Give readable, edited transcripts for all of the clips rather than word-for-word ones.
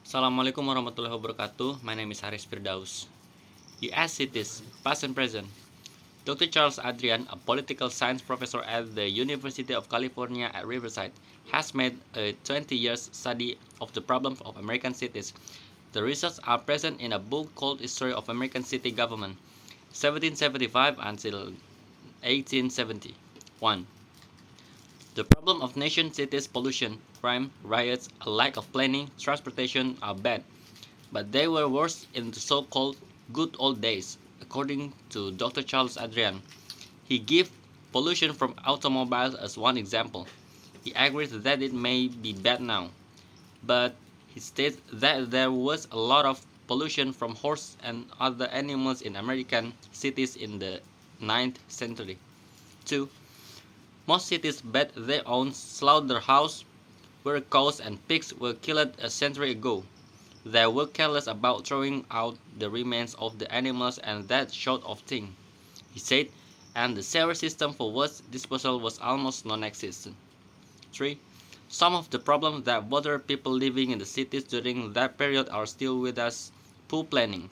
Assalamualaikum warahmatullahi wabarakatuh. My name is Harits Firdaus. U.S. cities, past and present. Dr. Charles Adrian, a political science professor at the University of California at Riverside, has made a 20 years study of the problems of American cities. The results are present in a book called History of American City Government, 1775 until 1870. 1. The problem of nation cities pollution, crime, riots, a lack of planning, transportation are bad, but they were worse in the so-called good old days, according to Dr. Charles Adrian. He gives pollution from automobiles as one example. He agrees that it may be bad now, but he states that there was a lot of pollution from horses and other animals in American cities in the 9th century. 2. Most cities built their own slaughterhouse where cows and pigs were killed a century ago. They were careless about throwing out the remains of the animals and that sort of thing, he said, and the sewer system for waste disposal was almost non-existent. 3. Some of the problems that bothered people living in the cities during that period are still with us. Poor planning,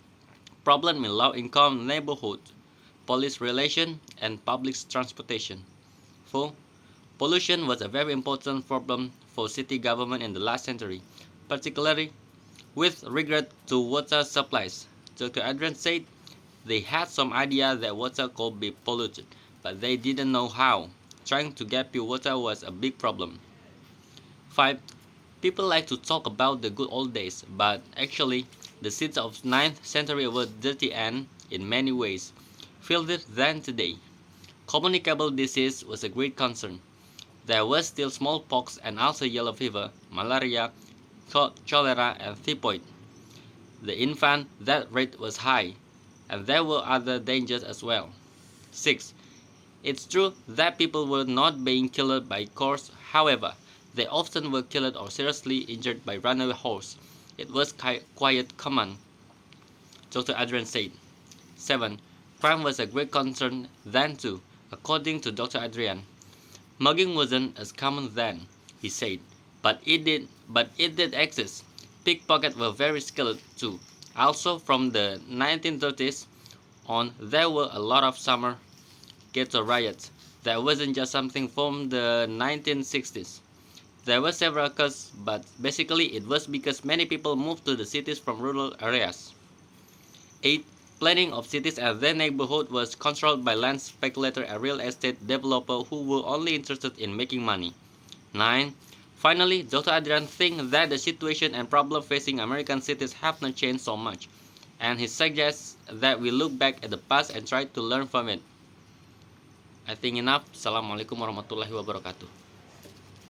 problem in low-income neighborhoods, police relations, and public transportation. 4. Pollution was a very important problem for city government in the last century, particularly with regard to water supplies. Dr. Adrian said they had some idea that water could be polluted, but they didn't know how. Trying to get pure water was a big problem. 5. People like to talk about the good old days, but actually, the cities of 9th century were dirty and, in many ways, filthier than today. Communicable disease was a great concern. There was still smallpox and also yellow fever, malaria, cholera, and typhoid. The infant death rate was high, and there were other dangers as well. 6. It's true that people were not being killed by cars, however, they often were killed or seriously injured by runaway horses. It was quite common, Dr. Adrian said. 7. Crime was a great concern then too, according to Dr. Adrian. Mugging wasn't as common then, he said, but it did exist. Pickpockets were very skilled too. Also, from the 1930s on, there were a lot of summer ghetto riots. That wasn't just something from the 1960s. There were several causes, but basically it was because many people moved to the cities from rural areas. 8. Planning of cities and their neighborhood was controlled by land speculator and real estate developer who were only interested in making money. 9. Finally, Dr. Adrian thinks that the situation and problem facing American cities have not changed so much, and he suggests that we look back at the past and try to learn from it. I think enough. Assalamualaikum warahmatullahi wabarakatuh.